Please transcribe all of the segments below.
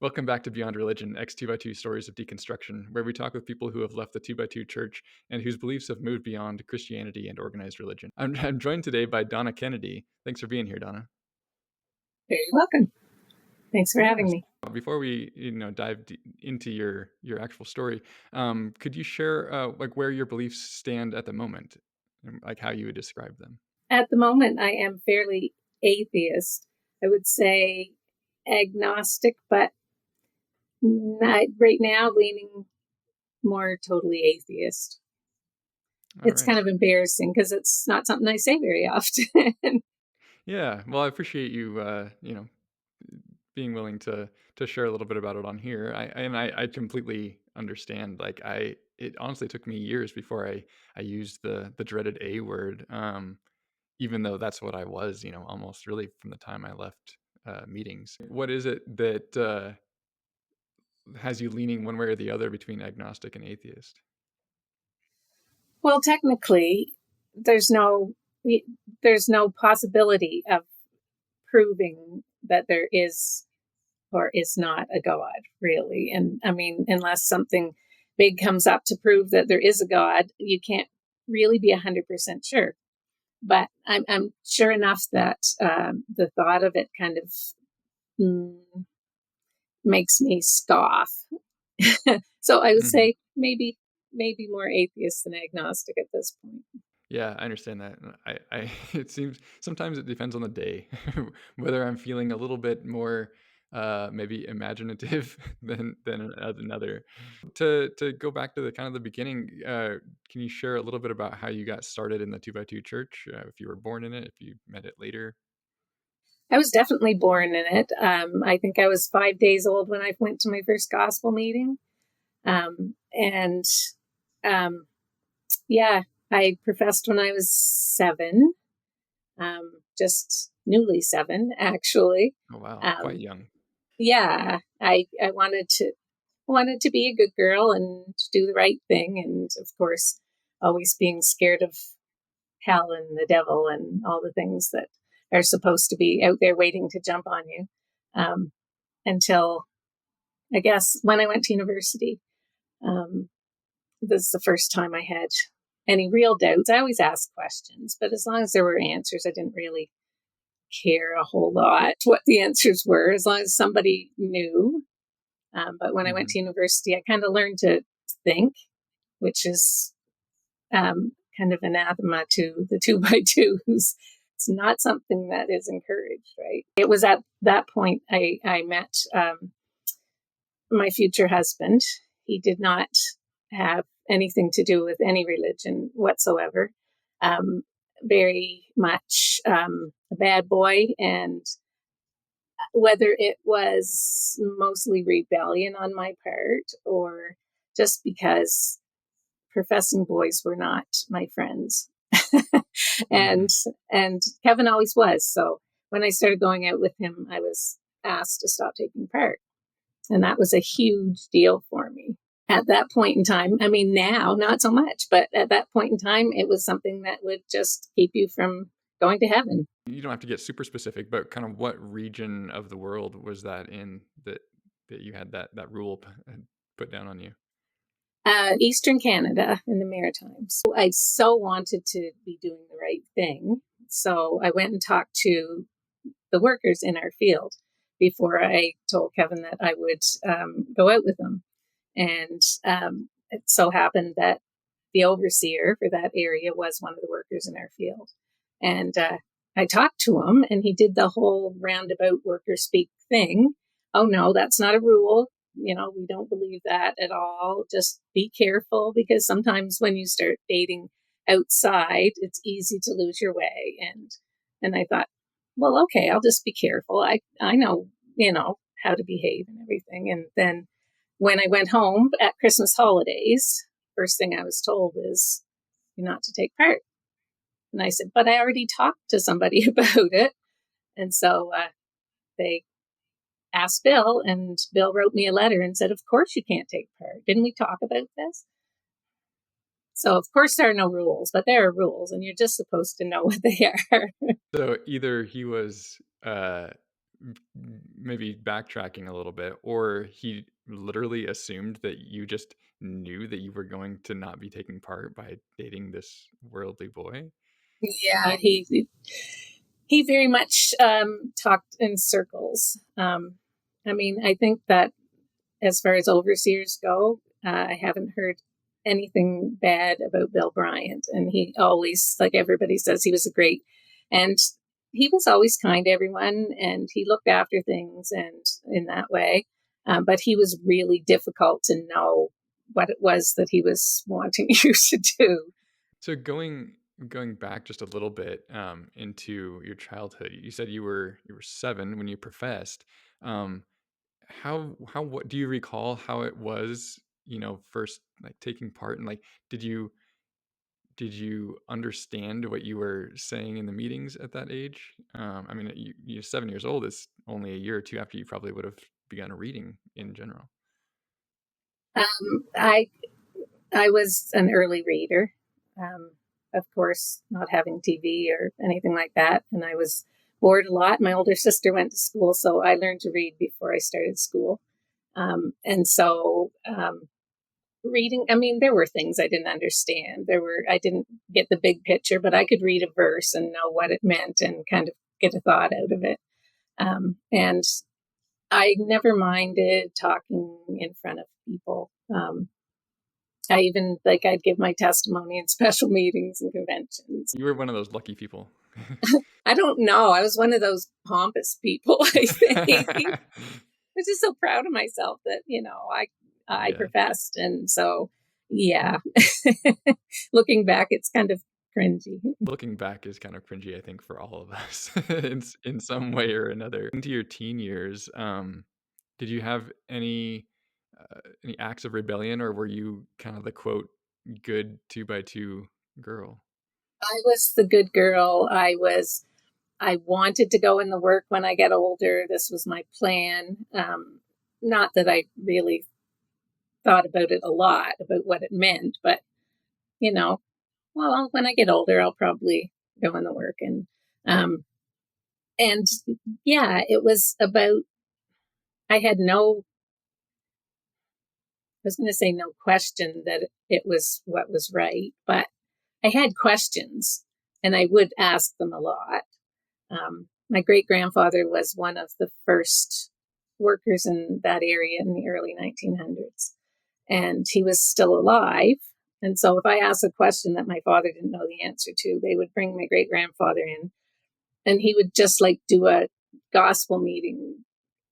Welcome back to Beyond Religion, X 2 by 2 Stories of Deconstruction, where we talk with people who have left the 2 by 2 church and whose beliefs have moved beyond Christianity and organized religion. I'm joined today by Donna Kennedy. Thanks for being here, Donna. Very welcome. Thanks for having me. Before we, dive into your actual story, could you share where your beliefs stand at the moment, and like how you would describe them? At the moment, I am fairly atheist. I would say agnostic, but not, right now leaning more totally atheist. It's kind of embarrassing because it's not something I say very often. Yeah, well, I appreciate you, being willing to share a little bit about it on here. I completely understand. It honestly took me years before I used the dreaded A word, even though that's what I was, almost really from the time I left meetings. What is it that has you leaning one way or the other between agnostic and atheist? Well, technically, there's no possibility of proving that there is or is not a God, really. And I mean, unless something big comes up to prove that there is a God, you can't really be 100% sure. But I'm sure enough that the thought of it kind of makes me scoff. So I would say maybe more atheist than agnostic at this point. Yeah, I understand that. I it seems sometimes it depends on the day, whether I'm feeling a little bit more maybe imaginative than another. To go back to the kind of the beginning, can you share a little bit about how you got started in the 2 by 2 church? If you were born in it, if you met it later? I was definitely born in it. I think I was 5 days old when I went to my first gospel meeting. And yeah, I professed when I was 7, just newly 7, actually. Oh, wow. Quite young. Yeah, I wanted to be a good girl and to do the right thing. And of course, always being scared of hell and the devil and all the things that are supposed to be out there waiting to jump on you. Until I guess when I went to university, this is the first time I had any real doubts. I always asked questions, but as long as there were answers, I didn't really care a whole lot what the answers were, as long as somebody knew. But when I went to university, I kind of learned to think, which is kind of anathema to the 2 by 2s. It's not something that is encouraged, right? It was at that point I met my future husband. He did not have anything to do with any religion whatsoever. Very much a bad boy, and whether it was mostly rebellion on my part or just because professing boys were not my friends. and Kevin always was. So when I started going out with him, I was asked to stop taking part. And that was a huge deal for me at that point in time. I mean, now, not so much, but at that point in time, it was something that would just keep you from going to heaven. You don't have to get super specific, but kind of what region of the world was that in that you had that rule put down on you? Eastern Canada in the Maritimes. I so wanted to be doing the right thing. So I went and talked to the workers in our field before I told Kevin that I would go out with him. And it so happened that the overseer for that area was one of the workers in our field. And I talked to him, and he did the whole roundabout worker speak thing. Oh, no, that's not a rule. We don't believe that at all. Just be careful, because sometimes when you start dating outside, it's easy to lose your way. And I thought, well, okay, I'll just be careful. I know, how to behave and everything. And then when I went home at Christmas holidays, first thing I was told is not to take part. And I said, but I already talked to somebody about it. And so they asked Bill, and Bill wrote me a letter and said, of course you can't take part. Didn't we talk about this? So, of course, there are no rules, but there are rules, and you're just supposed to know what they are. So either he was maybe backtracking a little bit, or he literally assumed that you just knew that you were going to not be taking part by dating this worldly boy? Yeah, he very much talked in circles. I mean, I think that as far as overseers go, I haven't heard anything bad about Bill Bryant. And he always, like everybody says, he was a great, and he was always kind to everyone and he looked after things and in that way. But he was really difficult to know what it was that he was wanting you to do. So going back just a little bit into your childhood, you said you were 7 when you professed. Um, how what do you recall how it was, first like taking part, and like did you understand what you were saying in the meetings at that age? I mean, you're 7 years old. Is only a year or two after you probably would have begun reading in general. Um, I I was an early reader. Um, of course, not having TV or anything like that. And I was bored a lot. My older sister went to school, so I learned to read before I started school. And so reading, I mean, there were things I didn't understand. I didn't get the big picture, but I could read a verse and know what it meant and kind of get a thought out of it. And I never minded talking in front of people. I even like I'd give my testimony in special meetings and conventions. You were one of those lucky people. I don't know. I was one of those pompous people, I think. I was just so proud of myself that, I Yeah. professed. And so, yeah, looking back, it's kind of cringy. Looking back is kind of cringy, I think, for all of us in some way or another. Into your teen years, did you have any acts of rebellion, or were you kind of the quote good two by two girl? I was the good girl. I wanted to go in the work when I get older. This was my plan. Not that I really thought about it a lot, about what it meant, but, you know, well, when I get older, I'll probably go in the work. Um, and yeah, it was about, I had no, I was going to say no question that it was what was right, but I had questions and I would ask them a lot. My great grandfather was one of the first workers in that area in the early 1900s, and he was still alive. And so, if I asked a question that my father didn't know the answer to, they would bring my great grandfather in, and he would just like do a gospel meeting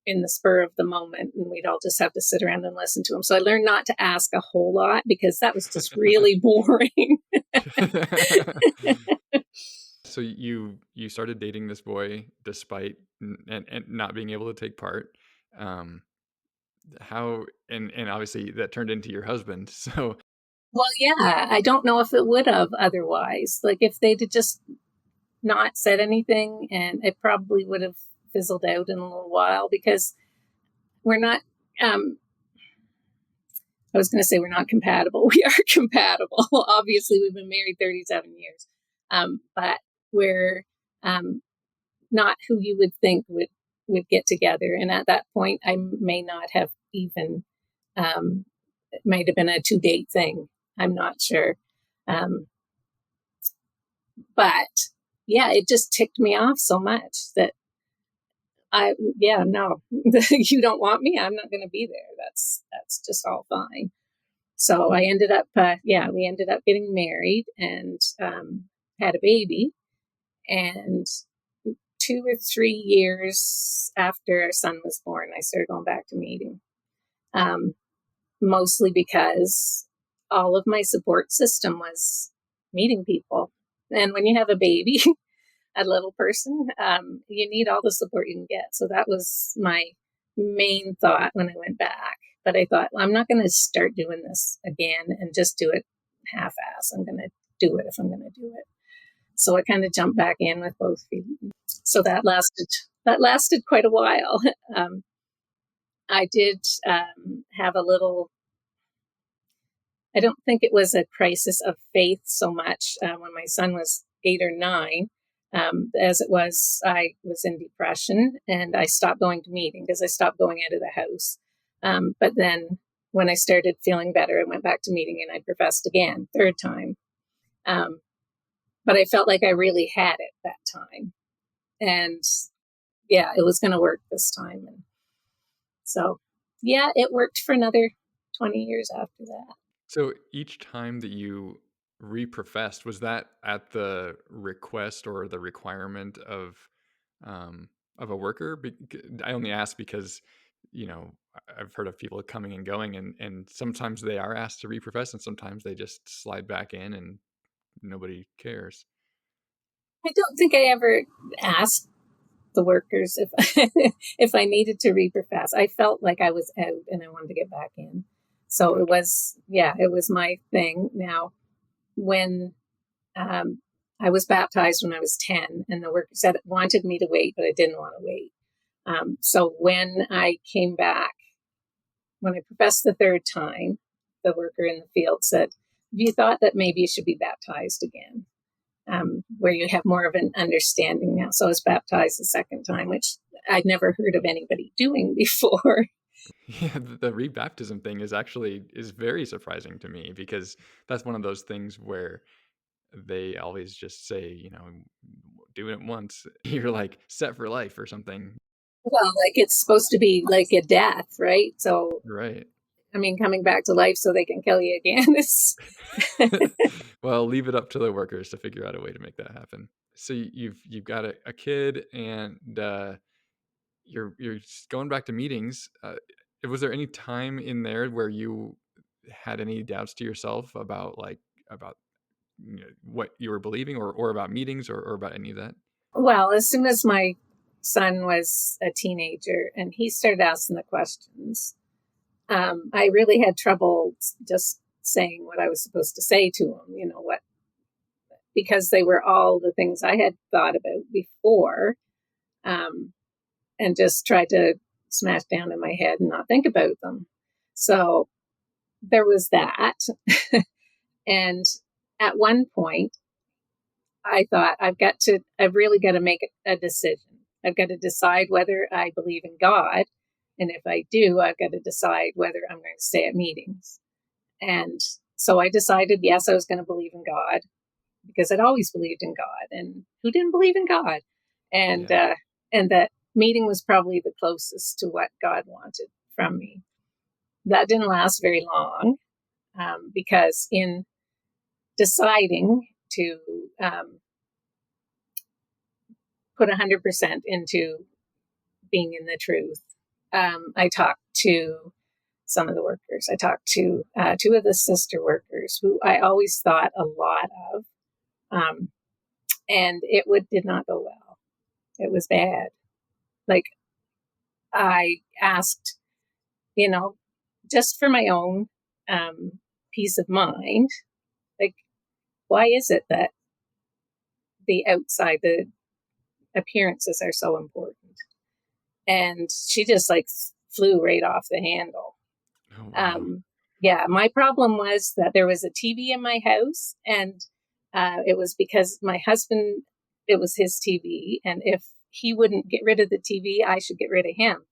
in the spur of the moment, and we'd all just have to sit around and listen to him. So I learned not to ask a whole lot because that was just really boring. So you started dating this boy despite and not being able to take part. Um, how and obviously that turned into your husband. So Well, yeah, I don't know if it would have otherwise. Like if they'd have just not said anything, and it probably would have fizzled out in a little while because we're not. Um, I was going to say we're not compatible. We are compatible. Obviously, we've been married 37 years, but we're not who you would think would get together. And at that point, I may not have even. It might have been a 2-date thing. I'm not sure. Um, but yeah, it just ticked me off so much that no, you don't want me. I'm not going to be there. That's just all fine. So I ended up, we ended up getting married and had a baby. And 2 or 3 years after our son was born, I started going back to meeting. Mostly because all of my support system was meeting people. And when you have a baby, a little person, you need all the support you can get. So that was my main thought when I went back. But I thought, well, I'm not going to start doing this again and just do it half ass. I'm going to do it if I'm going to do it. So I kind of jumped back in with both feet. So that lasted quite a while. I did have a little, I don't think it was a crisis of faith so much when my son was 8 or 9. As it was, I was in depression and I stopped going to meeting because I stopped going out of the house. But then when I started feeling better, I went back to meeting and I professed again, third time. Um, but I felt like I really had it that time. And yeah, it was going to work this time. And so, yeah, it worked for another 20 years after that. So each time that you reprofessed, was that at the request or the requirement of a worker? I only ask because, you know, I've heard of people coming and going, and sometimes they are asked to reprofess, and sometimes they just slide back in, and nobody cares. I don't think I ever asked the workers if if I needed to reprofess. I felt like I was out and I wanted to get back in. So it Gotcha. was, yeah, it was my thing. Now, when um, I was baptized when I was 10, and the worker said wanted me to wait, but I didn't want to wait. So when I came back, when I professed the third time, the worker in the field said, "Have you thought that maybe you should be baptized again?" Where you have more of an understanding now. So I was baptized the second time, which I'd never heard of anybody doing before. Yeah, the rebaptism thing is very surprising to me, because that's one of those things where they always just say, you know, do it once, you're like set for life or something. Well, like it's supposed to be like a death, right? So, Right. I mean, coming back to life so they can kill you again is. Well, leave it up to the workers to figure out a way to make that happen. So you've got a kid, and you're going back to meetings. Was there any time in there where you had any doubts to yourself about, like, about, you know, what you were believing, or about meetings, or about any of that? Well, as soon as my son was a teenager and he started asking the questions, I really had trouble just saying what I was supposed to say to him, what, because they were all the things I had thought about before, um, and just tried to smash down in my head and not think about them. So there was that. And at one point, I thought, I've really got to make a decision. I've got to decide whether I believe in God. And if I do, I've got to decide whether I'm going to stay at meetings. And so I decided, yes, I was going to believe in God because I'd always believed in God. And who didn't believe in God? And, Yeah. and that meeting was probably the closest to what God wanted from me. That didn't last very long, because in deciding to put 100% into being in the truth, I talked to some of the workers. I talked to two of the sister workers who I always thought a lot of, um, and did not go well. It was bad. Like, I asked, you know, just for my own peace of mind, like, why is it that the appearances are so important? And she just like flew right off the handle. Oh, wow. Um, yeah, my problem was that there was a TV in my house, and it was because my husband, it was his TV, and if he wouldn't get rid of the TV, I should get rid of him,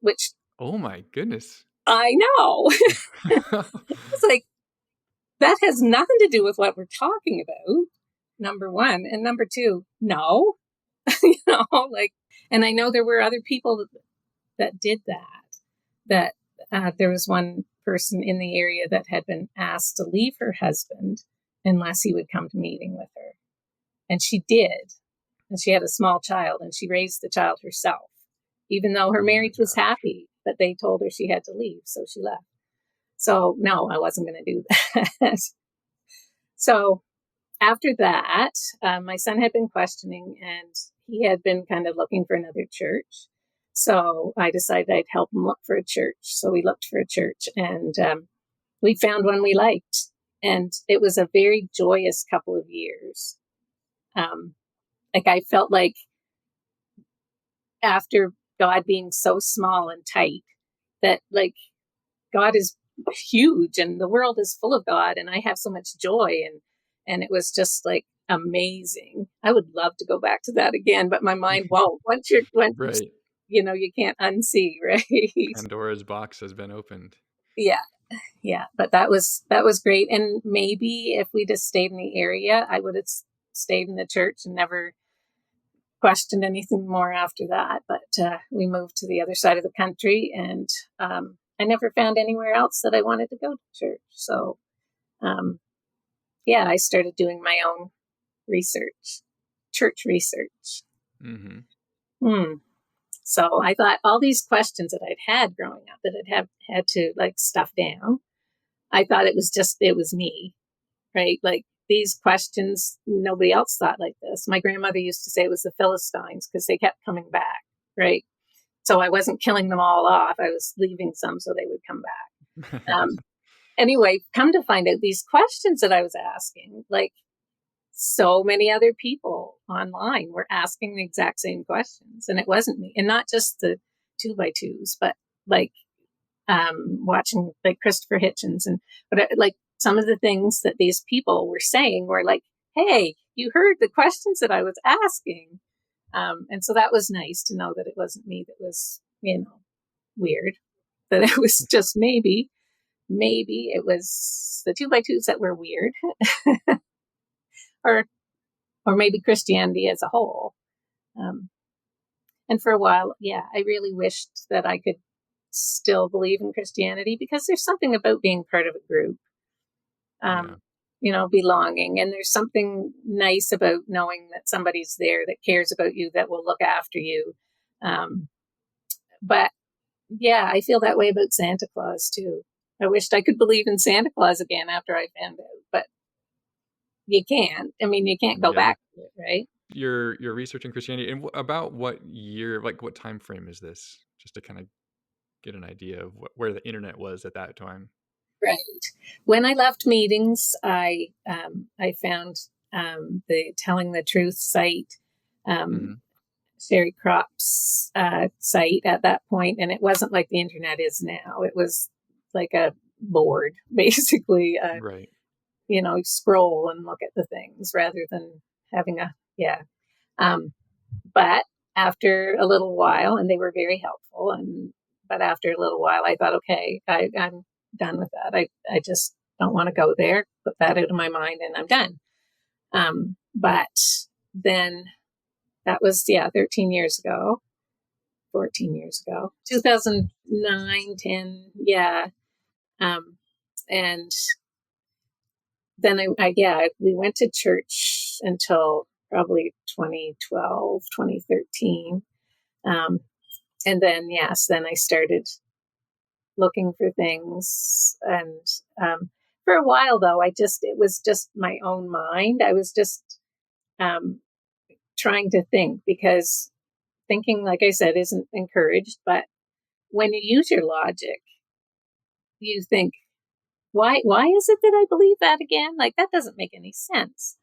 which Oh my goodness. I know. It's like, that has nothing to do with what we're talking about, number one. And number two, no, like, and I know there were other people that did that there was one person in the area that had been asked to leave her husband unless he would come to meeting with her. And she did. And she had a small child and she raised the child herself, even though her Oh my marriage was gosh. happy, but they told her she had to leave. So she left. So no, I wasn't going to do that. So after that, my son had been questioning and he had been kind of looking for another church. So I decided I'd help him look for a church. So we looked for a church, and we found one we liked. And it was a very joyous couple of years. Like, I felt like after God being so small and tight, that like God is huge and the world is full of God and I have so much joy. And it was just like, amazing. I would love to go back to that again, but my mind won't. Once you, Right. you can't unsee, right? Pandora's box has been opened. Yeah, yeah. But that was great. And maybe if we just stayed in the area, I would have stayed in the church and never questioned anything more after that. But we moved to the other side of the country, and I never found anywhere else that I wanted to go to church. So, yeah, I started doing my own research, church research. Mm-hmm. Hmm. So I thought all these questions that I'd had growing up that I'd have had to like stuff down, I thought it was me, right? Like these questions, nobody else thought like this. My grandmother used to say it was the Philistines because they kept coming back, right? So I wasn't killing them all off. I was leaving some so they would come back. Anyway, come to find out these questions that I was asking, like so many other people online were asking the exact same questions, and it wasn't me. And not just the 2x2s, but like watching like Christopher Hitchens and like some of the things that these people were saying were like, hey, you heard the questions that I was asking. And so that was nice to know that it wasn't me that was, weird, that it was just maybe it was the 2x2s that were weird, or maybe Christianity as a whole. Um, and for a while, yeah, I really wished that I could still believe in Christianity, because there's something about being part of a group, Yeah. belonging. And there's something nice about knowing that somebody's there that cares about you, that will look after you. But yeah, I feel that way about Santa Claus too. I wished I could believe in Santa Claus again after I found out, but you can't. I mean, you can't go Yeah. back to it, right? You're researching Christianity, and about what year, like what time frame is this? Just to kind of get an idea of where the internet was at that time. Right. When I left meetings, I found the Telling the Truth site, Mm-hmm. um, Sherry Crop's site at that point, and it wasn't like the internet is now. It was like a board, basically. Right. Scroll and look at the things rather than having a yeah. Um, but after a little while, and they were very helpful, but after a little while, I thought, okay, I'm done with that. I just don't want to go there. Put that out of my mind, and I'm done. But then that was 13 years ago, 14 years ago, 2009, 10, yeah. And then we went to church until probably 2012, 2013. And then, yes, then I started looking for things. And for a while, though, it was just my own mind. I was just um, trying to think, because thinking, like I said, isn't encouraged. But when you use your logic, you think, why is it that I believe that again? Like, that doesn't make any sense.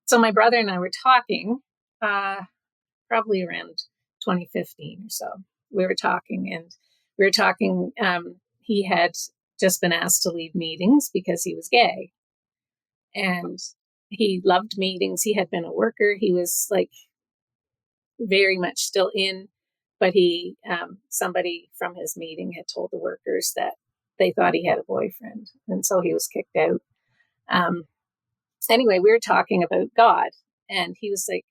So my brother and I were talking, probably around 2015 or so. We were talking, and we were talking. He had just been asked to leave meetings because he was gay, and he loved meetings. He had been a worker. He was like very much still in, but somebody from his meeting had told the workers that they thought he had a boyfriend, and so he was kicked out. Um, anyway, we were talking about God, and he was like,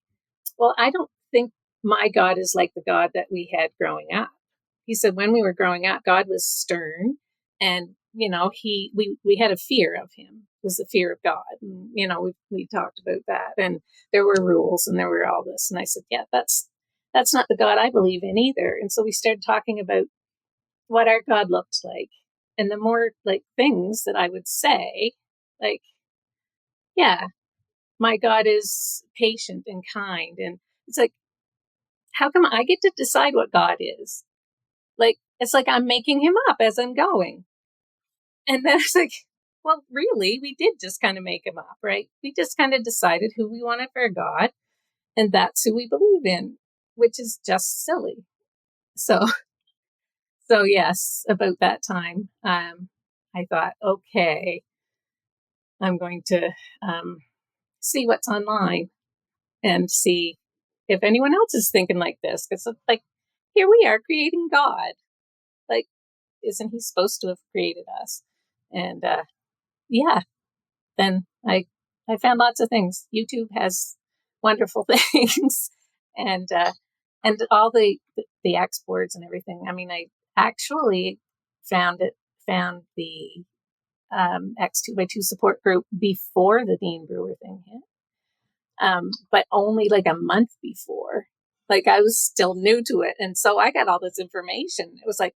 well, I don't think my God is like the God that we had growing up. He said, when we were growing up, God was stern, and we had a fear of him. It was the fear of God. And we talked about that, and there were rules, and there were all this. And I said, yeah, that's not the God I believe in either. And so we started talking about what our God looked like. And the more like things that I would say, like, yeah, my God is patient and kind. And it's like, how come I get to decide what God is? Like, it's like I'm making him up as I'm going. And then it's like, well, really, we did just kind of make him up, right? We just kind of decided who we wanted for a God, and that's who we believe in, which is just silly. So, so yes, about that time, I thought, okay, I'm going to see what's online and see if anyone else is thinking like this. Because, like, here we are creating God. Like, isn't he supposed to have created us? And yeah, then I found lots of things. YouTube has wonderful things, and all the exports and everything. I mean, I actually found the X2x2 support group before the Dean Brewer thing hit, but only like a month before. Like, I was still new to it, and so I got all this information. It was like,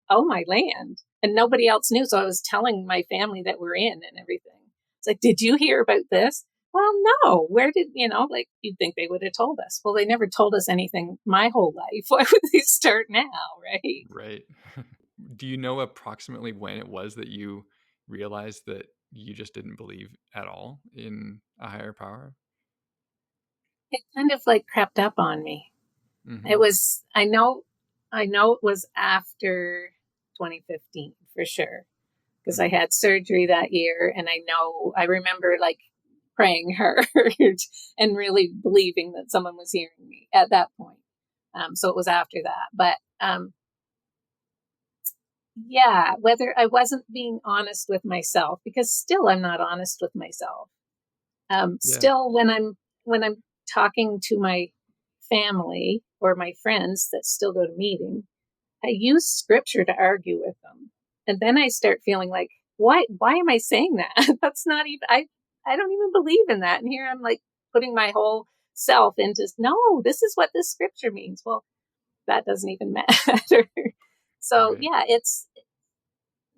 oh my land, and nobody else knew. So I was telling my family that we're in and everything. It's like, did you hear about this? Well, no. Where did, like, you'd think they would have told us. Well, they never told us anything my whole life. Why would they start now, right? Right. Do you know approximately when it was that you realized that you just didn't believe at all in a higher power? It kind of like crept up on me. It Mm-hmm. was, I know it was after 2015 for sure, because I Mm-hmm. had surgery that year, and I remember like praying hard and really believing that someone was hearing me at that point. So it was after that. But yeah, whether I wasn't being honest with myself, because still I'm not honest with myself. Yeah. Still, when I'm talking to my family or my friends that still go to meeting, I use scripture to argue with them. And then I start feeling like, why am I saying that? That's not even, I don't even believe in that. And here I'm like putting my whole self into, no, this is what this scripture means. Well, that doesn't even matter. So Right. yeah, it's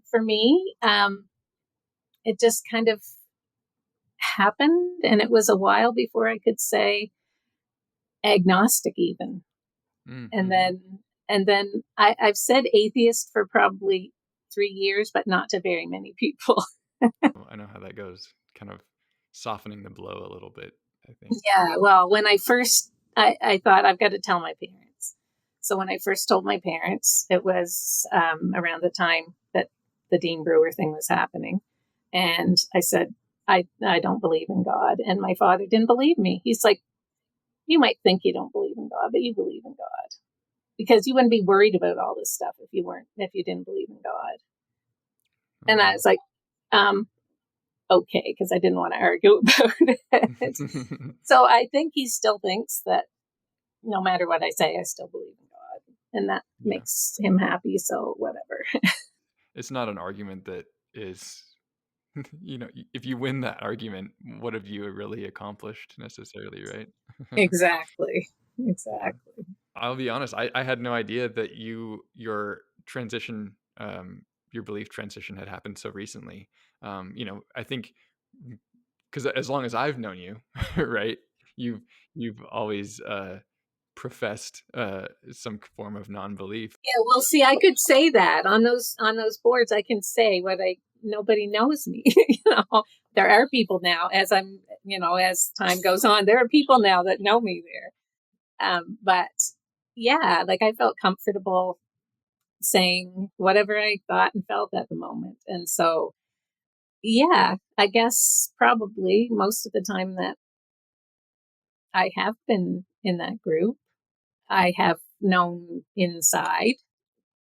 for me, it just kind of happened. And it was a while before I could say agnostic even. And Mm-hmm. I've said atheist for probably 3 years, but not to very many people. I know how that goes. Kind of softening the blow a little bit, I think. Yeah, well, when I thought I've got to tell my parents. So when I first told my parents, it was around the time that the Dean Brewer thing was happening. And I said, I don't believe in God. And my father didn't believe me. He's like, you might think you don't believe in God, but you believe in God, because you wouldn't be worried about all this stuff if you didn't believe in God. Oh, And I wow. was like, um, okay, because I didn't want to argue about it. So I think he still thinks that no matter what I say, I still believe in God. And that Yeah. makes him happy. So whatever. It's not an argument that is, if you win that argument, what have you really accomplished necessarily, right? Exactly. Yeah. Exactly. I'll be honest, I had no idea that your transition, your belief transition had happened so recently. I think because as long as I've known you, right, you've you've always professed some form of non-belief. Yeah, well, see, I could say that on those boards. I can say what I nobody knows me. There are people now, as time goes on, there are people now that know me there. But yeah, like, I felt comfortable saying whatever I thought and felt at the moment, and so yeah, I guess probably most of the time that I have been in that group, I have known inside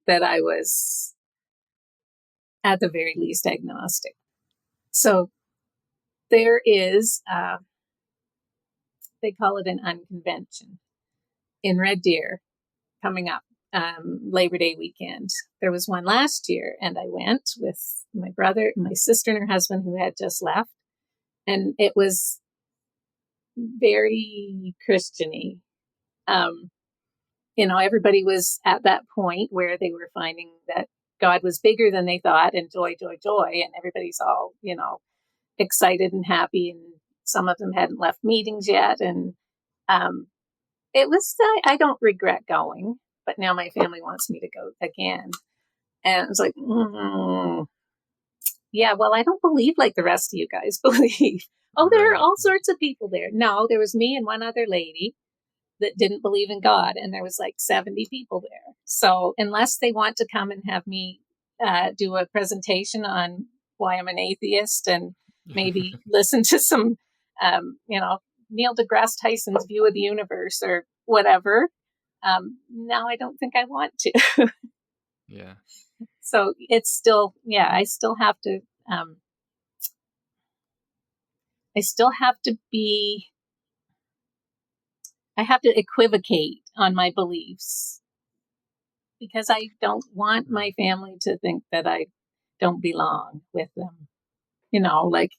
that I was at the very least agnostic. So there is, they call it an unconvention in Red Deer coming up, Labor Day weekend. There was one last year, and I went with my brother, my sister, and her husband, who had just left. And it was very Christiany. Um, everybody was at that point where they were finding that God was bigger than they thought, and joy, joy, joy. And everybody's all, excited and happy. And some of them hadn't left meetings yet. And um, it was, I don't regret going, but now my family wants me to go again. And it's like, yeah, well, I don't believe like the rest of you guys believe. Oh, there are Right. all sorts of people there. No, there was me and one other lady that didn't believe in God, and there was like 70 people there. So unless they want to come and have me do a presentation on why I'm an atheist and maybe listen to some you know, Neil deGrasse Tyson's view of the universe or whatever. Now I don't think I want to. Yeah. So it's still, yeah, um, I still have to be, I have to equivocate on my beliefs because I don't want Mm. my family to think that I don't belong with them. You know, like,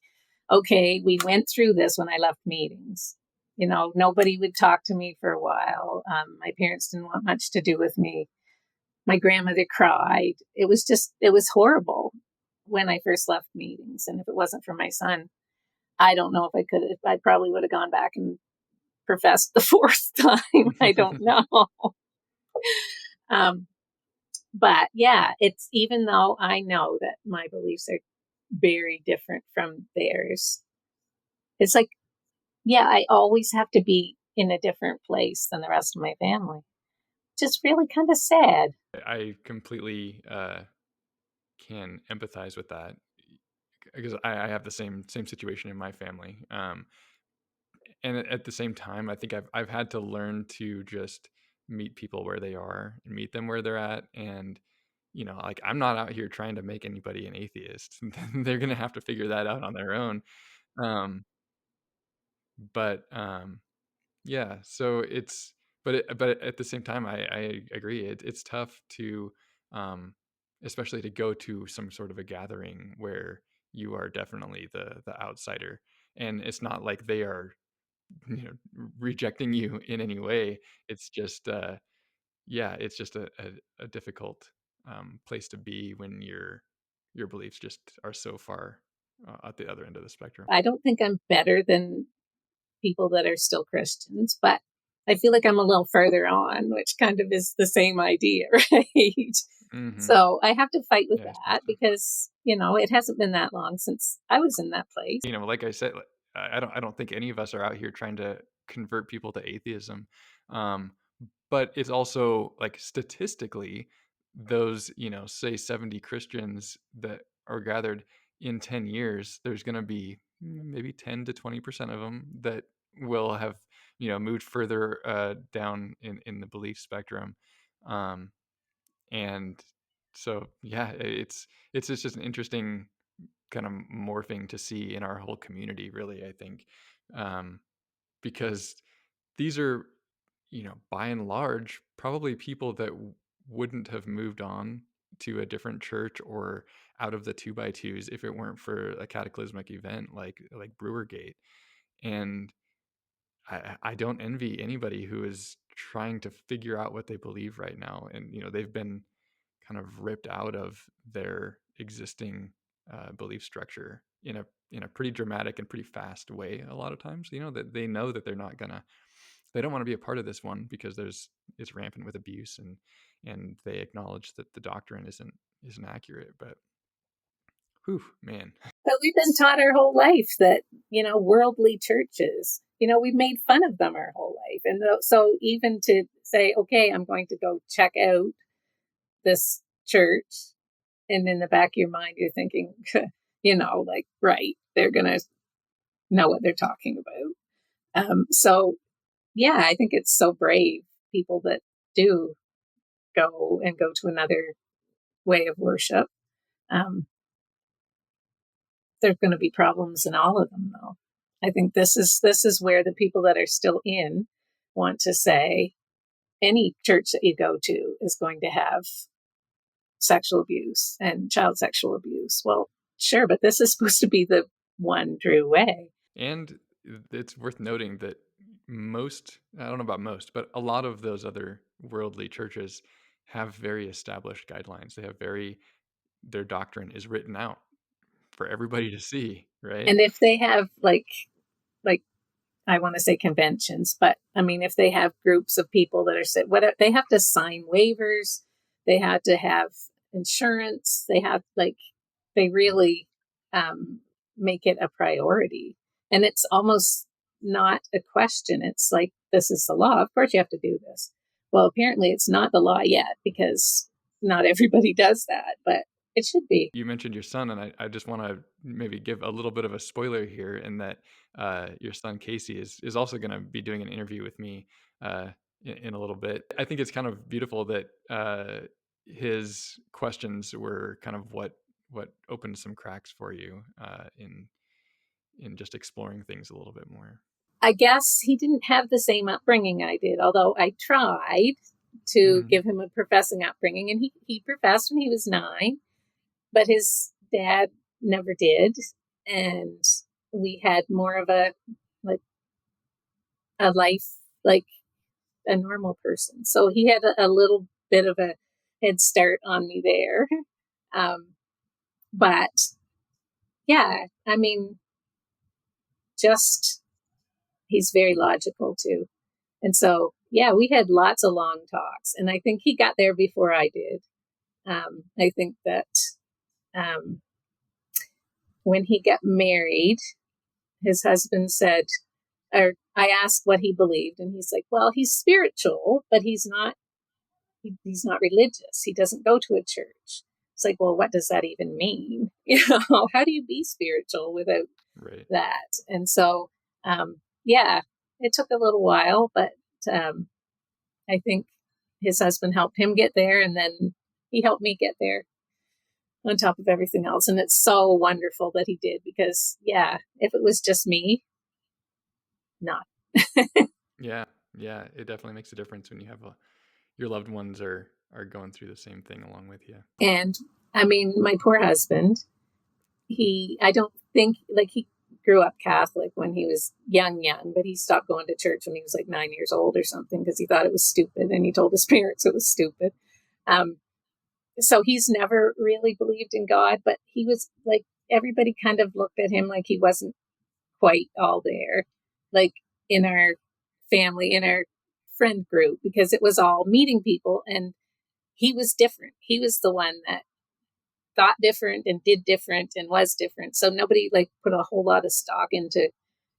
okay, we went through this when I left meetings. You know, nobody would talk to me for a while. My parents didn't want much to do with me. My grandmother cried. It was horrible when I first left meetings. And if it wasn't for my son, I don't know if I probably would have gone back and professed the fourth time. I don't know. Um, but yeah, it's even though I know that my beliefs are very different from theirs, it's like, yeah, I always have to be in a different place than the rest of my family, which is really kind of sad. I completely can empathize with that because I have the same situation in my family. And at the same time, I think I've had to learn to just meet people where they are and meet them where they're at. And like I'm not out here trying to make anybody an atheist. They're gonna have to figure that out on their own. Um, but yeah, so but at the same time, I agree. It's tough to, um, especially to go to some sort of a gathering where you are definitely the outsider, and it's not like they are, rejecting you in any way. It's just, yeah, it's just a difficult place to be when your beliefs just are so far at the other end of the spectrum. I don't think I'm better than people that are still Christians, but I feel like I'm a little further on, which kind of is the same idea, right? Hmm. So I have to fight with Yeah, I suppose that so. because, you know, it hasn't been that long since I was in that place. Like I said, like, I don't think any of us are out here trying to convert people to atheism. Um, but it's also like statistically, those, say 70 Christians that are gathered in 10 years, there's going to be maybe 10 to 20% of them that will have, moved further down in the belief spectrum. Um, and so, yeah, it's just an interesting kind of morphing to see in our whole community, really, I think. Um, because these are, by and large, probably people that wouldn't have moved on to a different church or out of the two by twos if it weren't for a cataclysmic event like Brewergate. And I don't envy anybody who is trying to figure out what they believe right now. And, they've been kind of ripped out of their existing belief structure in a pretty dramatic and pretty fast way. A lot of times, that they know that they don't want to be a part of this one because it's rampant with abuse, and they acknowledge that the doctrine isn't accurate. But whew, man. But we've been taught our whole life that, you know, worldly churches, you know, we've made fun of them our whole life. And so even to say, okay, I'm going to go check out this church, and in the back of your mind, you're thinking, you know, like, right, they're going to know what they're talking about. So, yeah, I think it's so brave people that do go to another way of worship. Um, there's going to be problems in all of them, though. I think this is where the people that are still in want to say any church that you go to is going to have sexual abuse and child sexual abuse. Well, sure, but this is supposed to be the one true way. And it's worth noting that I don't know about most, but a lot of those other worldly churches have very established guidelines. Their doctrine is written out for everybody to see, right? And if they have like I want to say conventions, but I mean, if they have groups of people that are what they have to sign waivers, they have to have insurance, they really make it a priority, and it's almost not a question. It's like, this is the law. Of course, you have to do this. Well, apparently, it's not the law yet because not everybody does that, but It should be. You mentioned your son, and I just want to maybe give a little bit of a spoiler here in that your son Casey is also going to be doing an interview with me in a little bit. I think it's kind of beautiful that his questions were kind of what opened some cracks for you in just exploring things a little bit more. I guess he didn't have the same upbringing I did, although I tried to Mm-hmm. give him a professing upbringing, and he professed when he was 9, but his dad never did, and we had more of a like a life like a normal person. So he had a little bit of a head start on me there. But yeah, I mean, just he's very logical too. And so, yeah, we had lots of long talks. And I think he got there before I did. I think that um, when he got married, his husband said, or I asked what he believed, and he's like, well, he's spiritual, but he's not religious. He doesn't go to a church. It's like, well, what does that even mean? How do you be spiritual without Right. that? And so, yeah, it took a little while, but I think his husband helped him get there, and then he helped me get there on top of everything else. And it's so wonderful that he did, because, yeah, if it was just me, not. Yeah, yeah, it definitely makes a difference when you have your loved ones are going through the same thing along with you. And I mean, my poor husband, I don't think, like, he grew up Catholic when he was young, but he stopped going to church when he was like 9 years old or something because he thought it was stupid, and he told his parents it was stupid. Um, so he's never really believed in God, but he was like, everybody kind of looked at him like he wasn't quite all there, like in our family, in our friend group, because it was all meeting people, and he was different. He was the one that thought different and did different and was different. So nobody like put a whole lot of stock into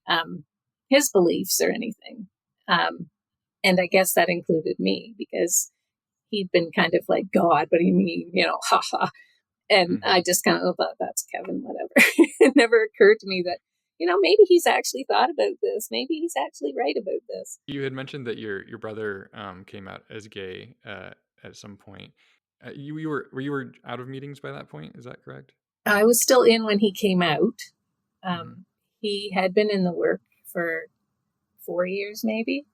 um, his beliefs or anything. And I guess that included me, because he'd been kind of like, God, what do you mean? Haha. And Mm-hmm. I just kind of thought, that's Kevin, whatever. It never occurred to me that, maybe he's actually thought about this. Maybe he's actually right about this. You had mentioned that your brother came out as gay at some point. You were out of meetings by that point. Is that correct? I was still in when he came out. Mm-hmm. He had been in the work for 4 years, maybe.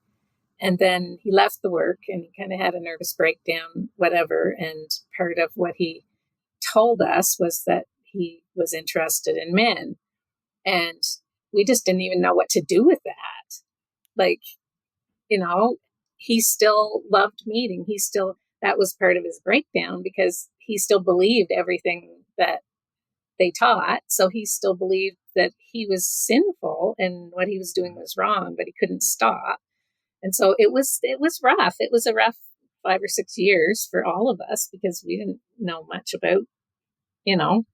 And then he left the work, and he kind of had a nervous breakdown, whatever. And part of what he told us was that he was interested in men. And we just didn't even know what to do with that. Like, you know, he still loved meeting. That was part of his breakdown, because he still believed everything that they taught. So he still believed that he was sinful and what he was doing was wrong, but he couldn't stop. And so it was rough. It was a rough 5 or 6 years for all of us, because we didn't know much about, you know,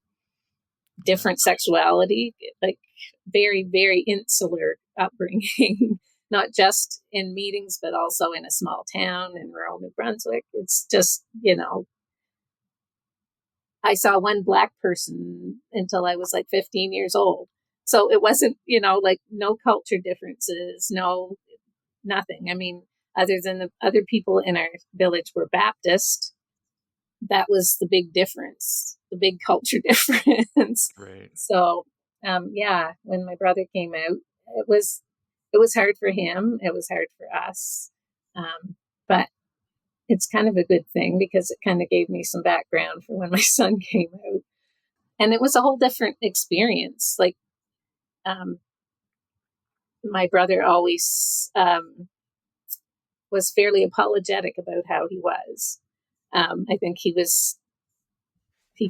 Yeah. different sexuality, like very, very insular upbringing, not just in meetings, but also in a small town in rural New Brunswick. It's just, I saw one Black person until I was like 15 years old. So it wasn't, like no culture differences, no, nothing. I mean, other than the other people in our village were Baptist, that was the big difference, the big culture difference. Right. So, yeah, when my brother came out, it was hard for him. It was hard for us. But it's kind of a good thing, because it kind of gave me some background for when my son came out. And it was a whole different experience. Like, my brother always was fairly apologetic about how he was. I think he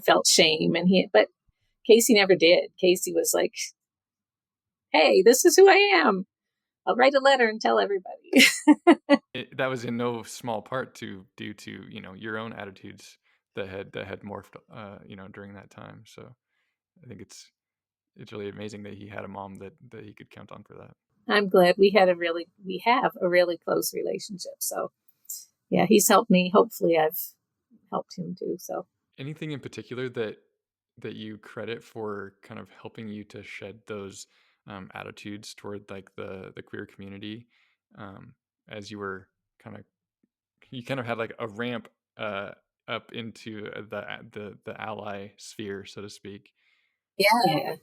felt shame, but Casey never did. Casey was like, hey, this is who I am. I'll write a letter and tell everybody. That was in no small part due to your own attitudes that had morphed during that time. So I think it's really amazing that he had a mom that he could count on for that. I'm glad we have a really close relationship. So yeah, he's helped me. Hopefully I've helped him too. So anything in particular that you credit for kind of helping you to shed those attitudes toward like the queer community, um, as you were kind of you kind of had like a ramp uh, up into the ally sphere, so to speak. Yeah.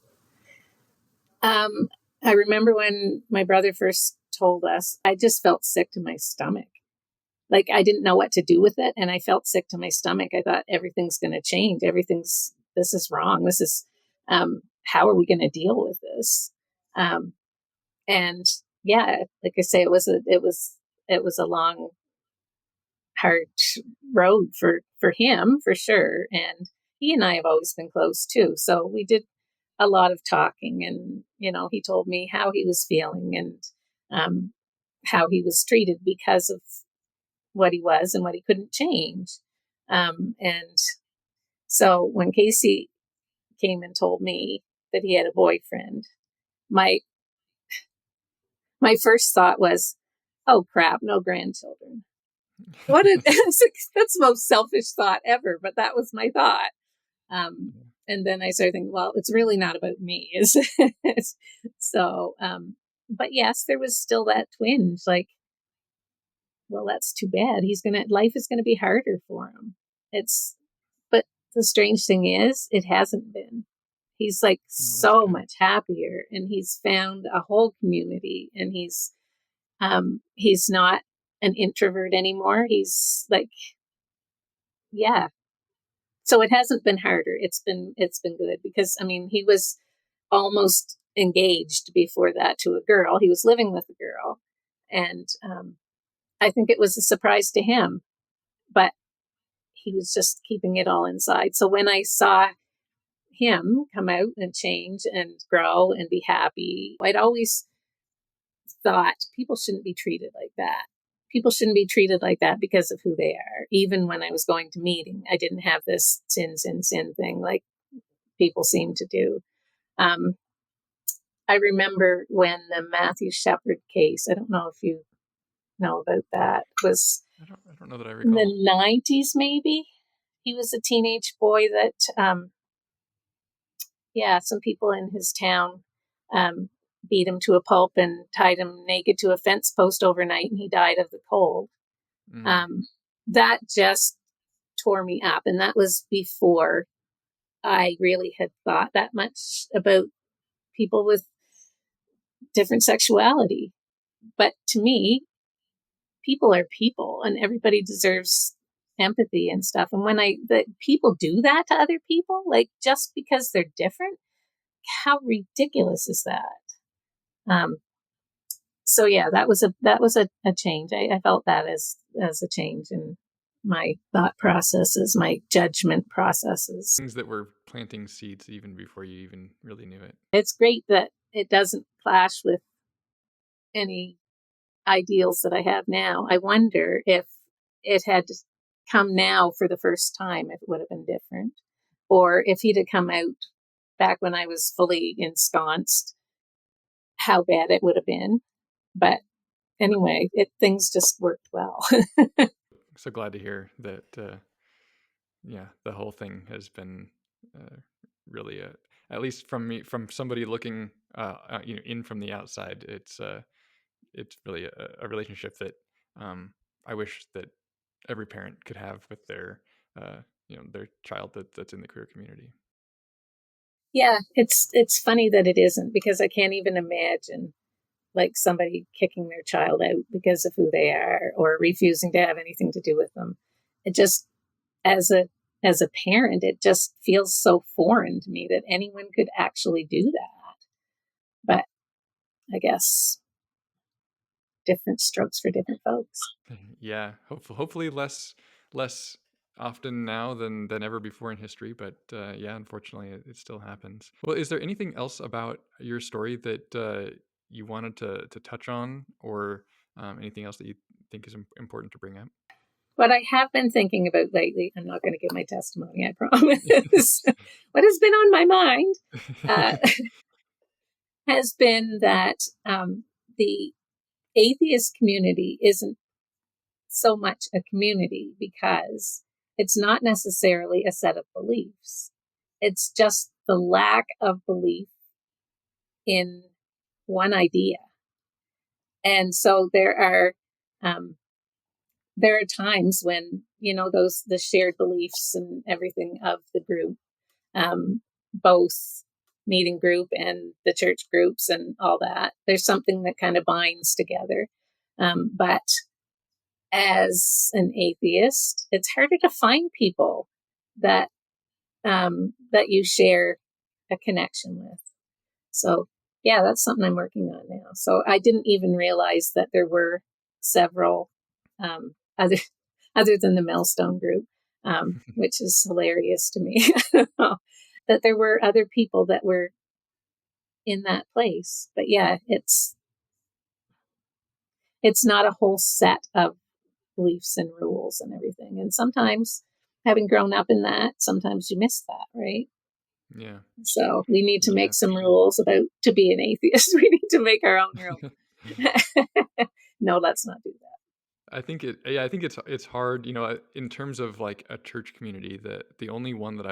Um, I remember when my brother first told us, I just felt sick to my stomach. Like I didn't know what to do with it, and I felt sick to my stomach. I thought everything's going to change. This is wrong. This is how are we going to deal with this? Um, and yeah, like I say, it was a long, hard road for him for sure. And he and I have always been close too. So we did a lot of talking, and he told me how he was feeling and um, how he was treated because of what he was and what he couldn't change. And so when Casey came and told me that he had a boyfriend, my my first thought was, "Oh crap, no grandchildren." What a that's the most selfish thought ever, but that was my thought. And then I started thinking, well, it's really not about me, is it? So, but yes, there was still that twinge, like, well, that's too bad. Life is gonna be harder for him. It's, but the strange thing is, it hasn't been. He's like No, that's so good. much happier, and he's found a whole community, and he's not an introvert anymore. He's like, yeah. So it hasn't been harder. It's been good because I mean he was almost engaged before that to a girl. He was living with a girl, and I think it was a surprise to him, but he was just keeping it all inside. So when I saw him come out and change and grow and be happy, I'd always thought people shouldn't be treated like that. People shouldn't be treated like that because of who they are. Even when I was going to meeting, I didn't have this sin thing like people seem to do. Um, I remember when the Matthew Shepard case, I don't know if you know about that, was I don't know that I in the recall. 90s, maybe. He was a teenage boy that, yeah, some people in his town um, beat him to a pulp and tied him naked to a fence post overnight, and he died of the cold. Mm. Um, that just tore me up. And that was before I really had thought that much about people with different sexuality. But to me, people are people and everybody deserves empathy and stuff. And when that people do that to other people, like just because they're different, how ridiculous is that? Um, so yeah, that was a change. I felt that as a change in my thought processes, my judgment processes. Things that were planting seeds even before you even really knew it. It's great that it doesn't clash with any ideals that I have now. I wonder if it had come now for the first time, if it would have been different, or if he'd have come out back when I was fully ensconced, how bad it would have been. But anyway, things just worked well. So glad to hear that. Yeah, the whole thing has been uh, really, at least from me, from somebody looking, in from the outside. It's really a relationship that I wish that every parent could have with uh, their child that's in the queer community. Yeah, it's funny that it isn't because I can't even imagine like somebody kicking their child out because of who they are or refusing to have anything to do with them. It just as a as a parent, it just feels so foreign to me that anyone could actually do that. But I guess different strokes for different folks. Yeah, hopefully less often now than ever before in history, but yeah, unfortunately, it still happens. Well, is there anything else about your story that you wanted to touch on, or anything else that you think is important to bring up? What I have been thinking about lately, I'm not going to give my testimony, I promise. What has been on my mind uh, has been that the atheist community isn't so much a community because it's not necessarily a set of beliefs. It's just the lack of belief in one idea. And so um, there are times when, the shared beliefs and everything of the group, both meeting group and the church groups and all that, there's something that kind of binds together. But as an atheist, it's harder to find people that that you share a connection with. So yeah, that's something I'm working on now. So I didn't even realize that there were several other other than the Millstone group, which is hilarious to me. That there were other people that were in that place. But yeah, it's not a whole set of beliefs and rules and everything. And sometimes, having grown up in that, sometimes you miss that, right? Yeah. So we need to Yeah. make some rules about to be an atheist. We need to make our own rules. No, let's not do that. I think it's hard, in terms of like a church community, that the only one that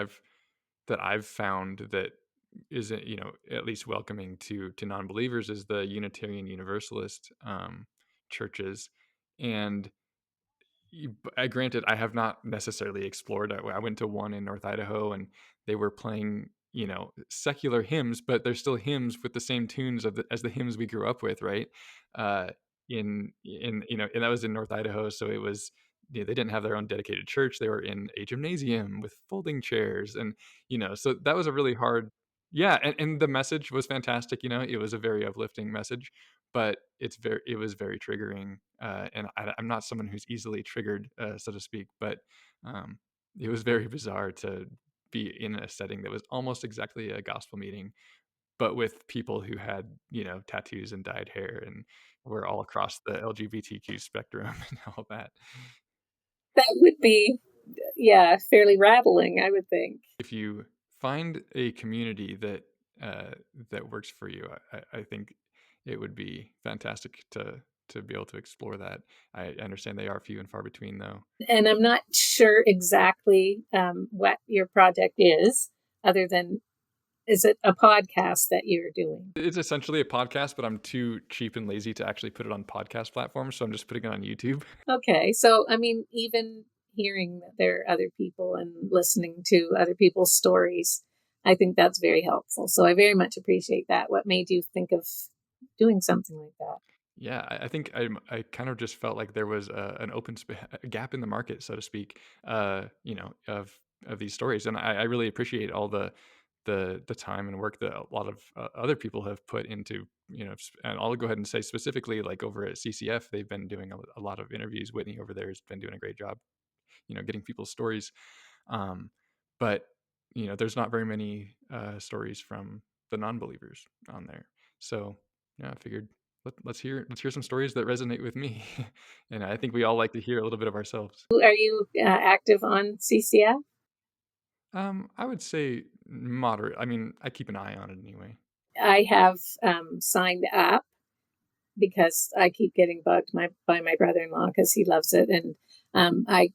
I've found that isn't, at least welcoming to non-believers is the Unitarian Universalist churches. And granted, I have not necessarily explored. I went to one in North Idaho, and they were playing, secular hymns, but they're still hymns with the same tunes as the hymns we grew up with, right? Uh, and that was in North Idaho, so it was. They didn't have their own dedicated church. They were in a gymnasium with folding chairs, and so that was a really hard. Yeah, and the message was fantastic. It was a very uplifting message, but it was very triggering, and I'm not someone who's easily triggered, so to speak, but um, it was very bizarre to be in a setting that was almost exactly a gospel meeting, but with people who had tattoos and dyed hair and were all across the LGBTQ spectrum and all that. That would be, yeah, fairly rattling, I would think. If you find a community that works for you, I think it would be fantastic to be able to explore that. I understand they are few and far between, though. And I'm not sure exactly what your project is, other than, is it a podcast that you're doing? It's essentially a podcast, but I'm too cheap and lazy to actually put it on podcast platforms, so I'm just putting it on YouTube. Okay. So, I mean, even hearing that there are other people and listening to other people's stories, I think that's very helpful. So I very much appreciate that. What made you think of doing something like that? Yeah, I think I kind of just felt like there was an a gap in the market, so to speak, of these stories, and I really appreciate all the time and work that a lot of other people have put into, and I'll go ahead and say specifically, like over at CCF, they've been doing a lot of interviews. Whitney over there has been doing a great job, getting people's stories. Um, but there's not very many stories from the non-believers on there. So yeah, I figured let's hear some stories that resonate with me, and I think we all like to hear a little bit of ourselves. Are you active on CCF? I would say moderate. I mean, I keep an eye on it anyway. I have signed up because I keep getting bugged by my brother-in-law because he loves it, and I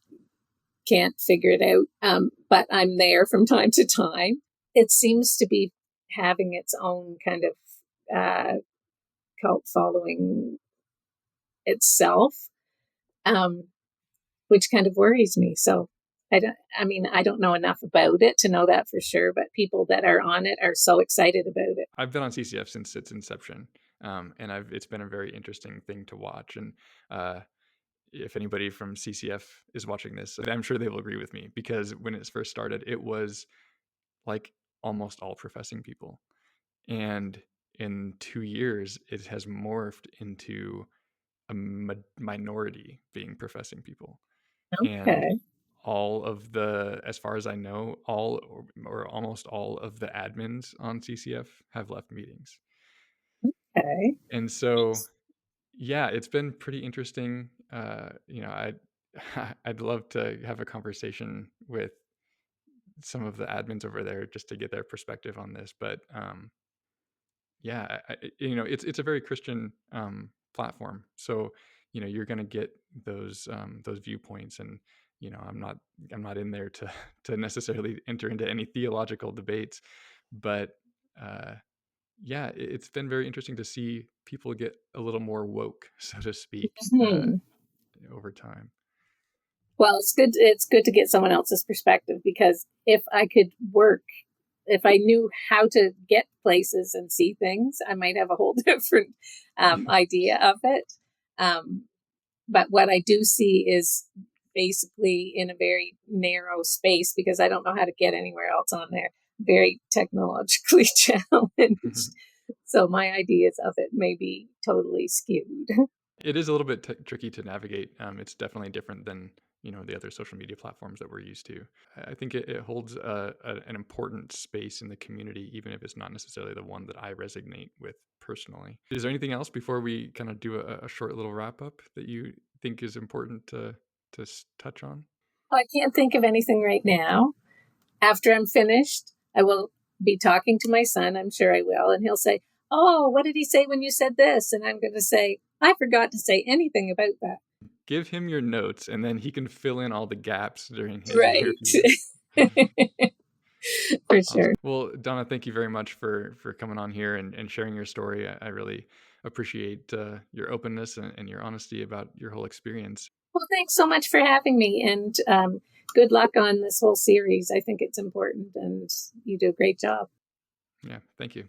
can't figure it out. But I'm there from time to time. It seems to be having its own kind of cult following itself, um, which kind of worries me. So I don't know enough about it to know that for sure, but people that are on it are so excited about it. I've been on CCF since its inception, and it's been a very interesting thing to watch. And uh, if anybody from CCF is watching this, I'm sure they will agree with me, because when it first started, it was like almost all professing people. And in 2 years, it has morphed into a minority being professing people. And Okay. all of as far as I know, all or almost all of the admins on CCF have left meetings. Okay. And so, yeah, it's been pretty interesting. I'd love to have a conversation with some of the admins over there just to get their perspective on this. But yeah, it's a very Christian platform. So you're going to get those viewpoints. And I'm not in there to to necessarily enter into any theological debates, but uh, yeah, it's been very interesting to see people get a little more woke, so to speak, Hmm. over time. Well, it's good. It's good to get someone else's perspective, because if I knew how to get places and see things, I might have a whole different idea of it. Um, but what I do see is basically in a very narrow space, because I don't know how to get anywhere else on there. Very technologically challenged. So my ideas of it may be totally skewed. It is a little bit tricky to navigate. It's definitely different than the other social media platforms that we're used to. I think it holds an important space in the community, even if it's not necessarily the one that I resonate with personally. Is there anything else before we kind of do a short little wrap up that you think is important to touch on? I can't think of anything right now. After I'm finished, I will be talking to my son. I'm sure I will. And he'll say, "Oh, what did he say when you said this?" And I'm going to say, "I forgot to say anything about that." Give him your notes, and then he can fill in all the gaps during his Right. interview. For Awesome. sure. Well, Donna, thank you very much for coming on here and sharing your story. I really appreciate your openness and your honesty about your whole experience. Well, thanks so much for having me. And good luck on this whole series. I think it's important, and you do a great job. Yeah, thank you.